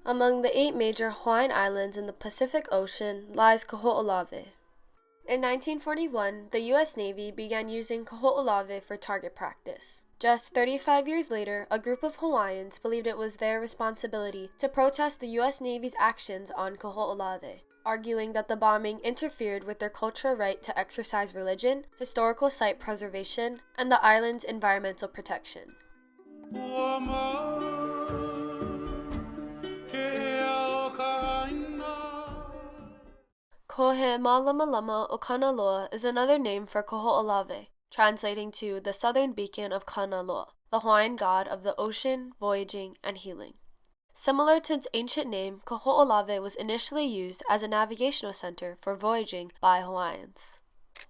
Among the 8 major Hawaiian islands in the Pacific Ocean lies Kahoʻolawe. In 1941, the U.S. Navy began using Kahoʻolawe for target practice. Just 35 years later, a group of Hawaiians believed it was their responsibility to protest the U.S. Navy's actions on Kahoʻolawe, arguing that the bombing interfered with their cultural right to exercise religion, historical site preservation, and the island's environmental protection. Kohemalamalama o Kanaloa is another name for Kahoʻolawe, translating to the southern beacon of Kanaloa, the Hawaiian god of the ocean, voyaging, and healing. Similar to its ancient name, Kahoʻolawe was initially used as a navigational center for voyaging by Hawaiians.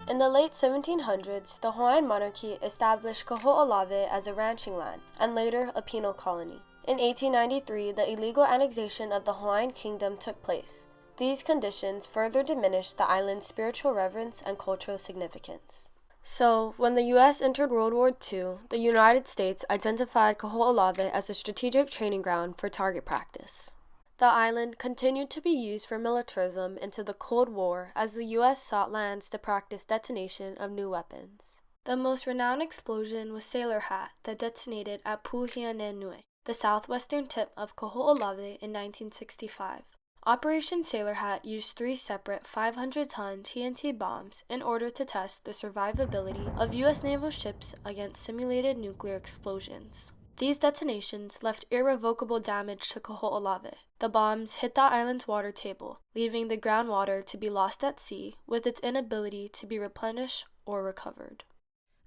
In the late 1700s, the Hawaiian monarchy established Kahoʻolawe as a ranching land and later a penal colony. In 1893, the illegal annexation of the Hawaiian kingdom took place. These conditions further diminished the island's spiritual reverence and cultural significance. So, when the U.S. entered World War II, the United States identified Kahoʻolawe as a strategic training ground for target practice. The island continued to be used for militarism into the Cold War as the U.S. sought lands to practice detonation of new weapons. The most renowned explosion was Sailor Hat that detonated at Puhianenui, the southwestern tip of Kahoʻolawe in 1965. Operation Sailor Hat used 3 separate 500-ton TNT bombs in order to test the survivability of U.S. naval ships against simulated nuclear explosions. These detonations left irrevocable damage to Kahoʻolawe. The bombs hit the island's water table, leaving the groundwater to be lost at sea with its inability to be replenished or recovered.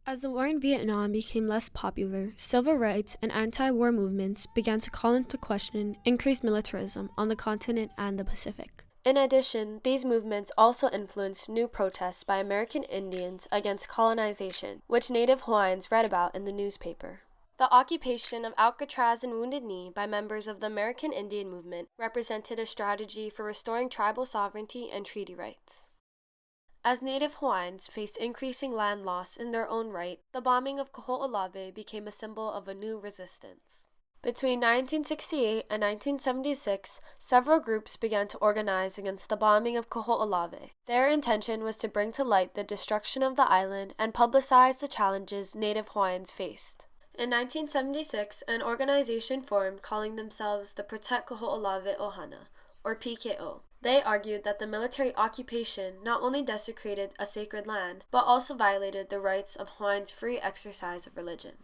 As the war in Vietnam became less popular, civil rights and anti-war movements began to call into question increased militarism on the continent and the Pacific. In addition, these movements also influenced new protests by American Indians against colonization, which Native Hawaiians read about in the newspaper. The occupation of Alcatraz and Wounded Knee by members of the American Indian movement represented a strategy for restoring tribal sovereignty and treaty rights. As Native Hawaiians faced increasing land loss in their own right, the bombing of Kahoʻolawe became a symbol of a new resistance. Between 1968 and 1976, several groups began to organize against the bombing of Kahoʻolawe. Their intention was to bring to light the destruction of the island and publicize the challenges Native Hawaiians faced. In 1976, an organization formed calling themselves the Protect Kahoʻolawe Ohana, or PKO. They argued that the military occupation not only desecrated a sacred land, but also violated the rights of Hawaiians' free exercise of religion.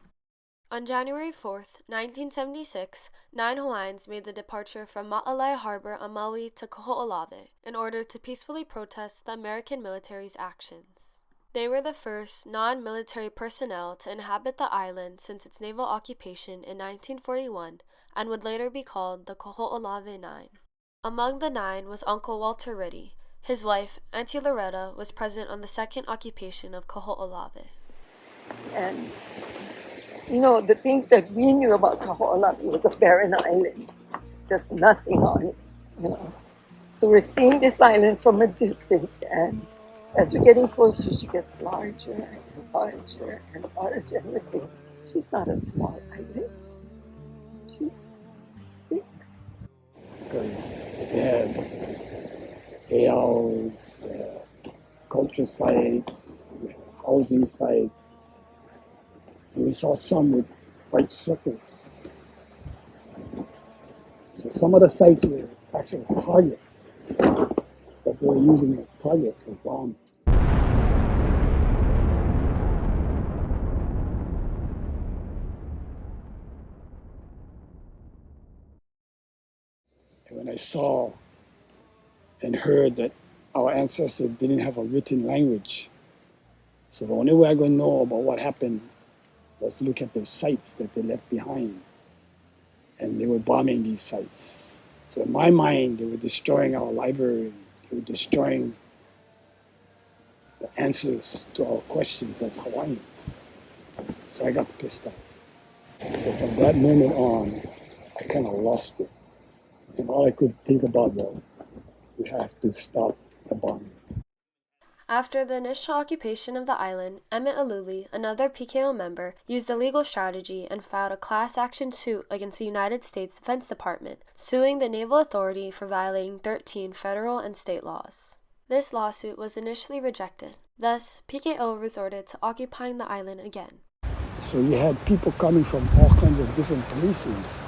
On January 4, 1976, 9 Hawaiians made the departure from Ma'alai Harbor on Maui to Kahoʻolawe in order to peacefully protest the American military's actions. They were the first non-military personnel to inhabit the island since its naval occupation in 1941 and would later be called the Kahoʻolawe 9. Among the 9 was Uncle Walter Riddy. His wife, Aunty Loretta, was present on the second occupation of Kahoʻolawe. And, the things that we knew about Kahoʻolawe was a barren island. There's nothing on it, So we're seeing this island from a distance, and as we're getting closer, she gets larger and larger and larger. And we're saying, she's not a small island. She's big. Because they had ALs, culture sites, housing sites. And we saw some with white circles. So some of the sites were actually targets that they were using as targets for bombs. When I saw and heard that our ancestors didn't have a written language, so the only way I'm going to know about what happened was to look at the sites that they left behind. And they were bombing these sites. So in my mind, they were destroying our library. They were destroying the answers to our questions as Hawaiians. So I got pissed off. So from that moment on, I kind of lost it. And all I could think about was, we have to stop the bombing. After the initial occupation of the island, Emmett Aluli, another PKO member, used the legal strategy and filed a class action suit against the United States Defense Department, suing the Naval Authority for violating 13 federal and state laws. This lawsuit was initially rejected. Thus, PKO resorted to occupying the island again. So you had people coming from all kinds of different places,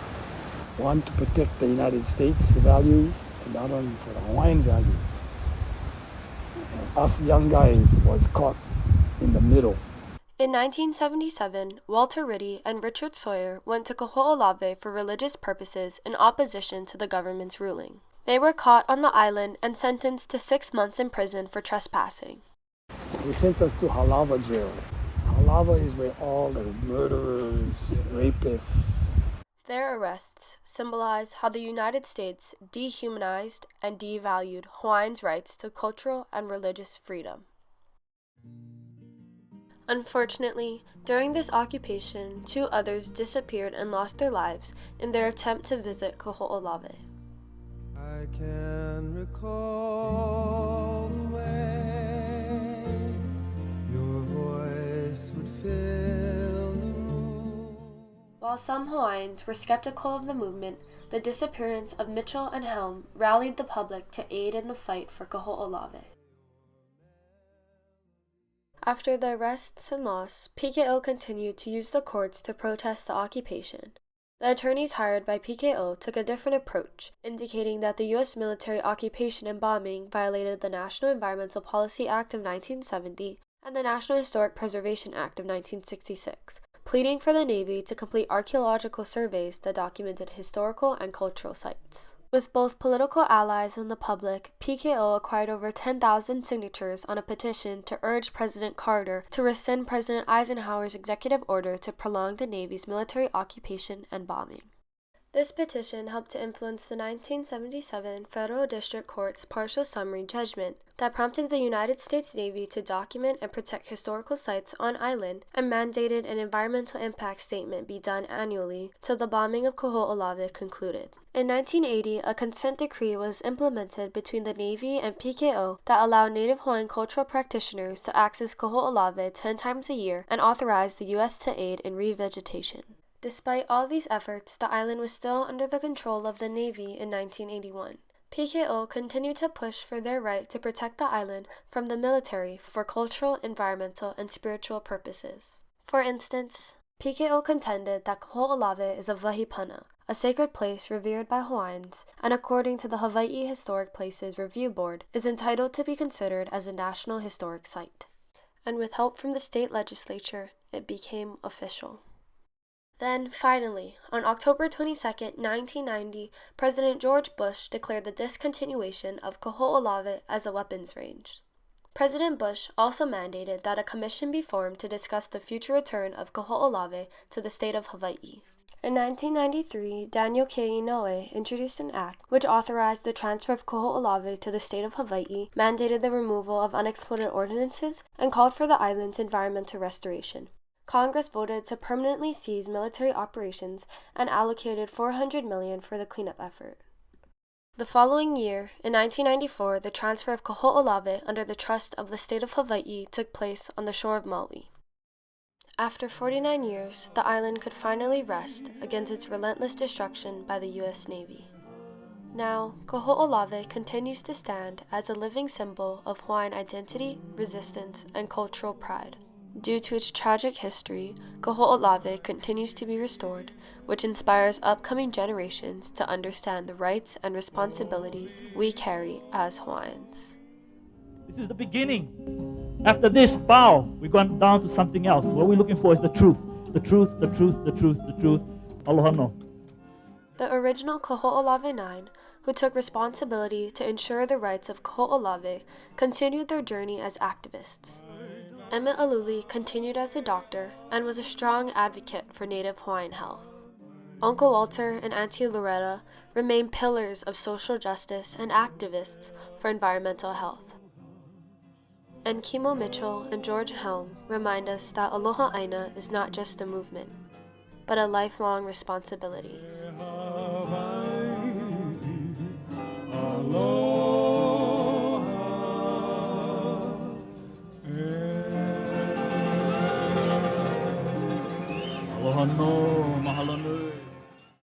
one to protect the United States values, and the other one for the Hawaiian values. And us young guys was caught in the middle. In 1977, Walter Ritty and Richard Sawyer went to Kahoʻolawe for religious purposes in opposition to the government's ruling. They were caught on the island and sentenced to 6 months in prison for trespassing. They sent us to Halawa jail. Halawa is where all the murderers, rapists. Their arrests symbolize how the United States dehumanized and devalued Hawaiians' rights to cultural and religious freedom. Unfortunately, during this occupation, 2 others disappeared and lost their lives in their attempt to visit Kahoʻolawe. I can recall the way your voice would fill the room. While some Hawaiians were skeptical of the movement, the disappearance of Mitchell and Helm rallied the public to aid in the fight for Kahoʻolawe. After the arrests and loss, PKO continued to use the courts to protest the occupation. The attorneys hired by PKO took a different approach, indicating that the U.S. military occupation and bombing violated the National Environmental Policy Act of 1970 and the National Historic Preservation Act of 1966, pleading for the Navy to complete archaeological surveys that documented historical and cultural sites. With both political allies and the public, PKO acquired over 10,000 signatures on a petition to urge President Carter to rescind President Eisenhower's executive order to prolong the Navy's military occupation and bombing. This petition helped to influence the 1977 Federal District Court's partial summary judgment that prompted the United States Navy to document and protect historical sites on island and mandated an environmental impact statement be done annually till the bombing of Kahoʻolawe concluded. In 1980, a consent decree was implemented between the Navy and PKO that allowed Native Hawaiian cultural practitioners to access Kahoʻolawe 10 times a year and authorized the U.S. to aid in revegetation. Despite all these efforts, the island was still under the control of the Navy in 1981. PKO continued to push for their right to protect the island from the military for cultural, environmental, and spiritual purposes. For instance, PKO contended that Kahoʻolawe is a wahipana, a sacred place revered by Hawaiians, and according to the Hawaii Historic Places Review Board, is entitled to be considered as a National Historic Site. And with help from the state legislature, it became official. Then, finally, on October 22, 1990, President George Bush declared the discontinuation of Kahoʻolawe as a weapons range. President Bush also mandated that a commission be formed to discuss the future return of Kahoʻolawe to the state of Hawaii. In 1993, Daniel K. Inouye introduced an act which authorized the transfer of Kahoʻolawe to the state of Hawaii, mandated the removal of unexploded ordnances, and called for the island's environmental restoration. Congress voted to permanently cease military operations and allocated $400 million for the cleanup effort. The following year, in 1994, the transfer of Kahoʻolawe under the trust of the state of Hawaii took place on the shore of Maui. After 49 years, the island could finally rest against its relentless destruction by the U.S. Navy. Now, Kahoʻolawe continues to stand as a living symbol of Hawaiian identity, resistance, and cultural pride. Due to its tragic history, Kahoʻolawe continues to be restored, which inspires upcoming generations to understand the rights and responsibilities we carry as Hawaiians. This is the beginning. After this, bow, we're going down to something else. What we're looking for is the truth. The truth, the truth, the truth, the truth. Aloha. The original Kahoʻolawe 9, who took responsibility to ensure the rights of Kahoʻolawe, continued their journey as activists. Emmett Aluli continued as a doctor and was a strong advocate for Native Hawaiian health. Uncle Walter and Aunty Loretta remained pillars of social justice and activists for environmental health. And Kimo Mitchell and George Helm remind us that Aloha Aina is not just a movement, but a lifelong responsibility. no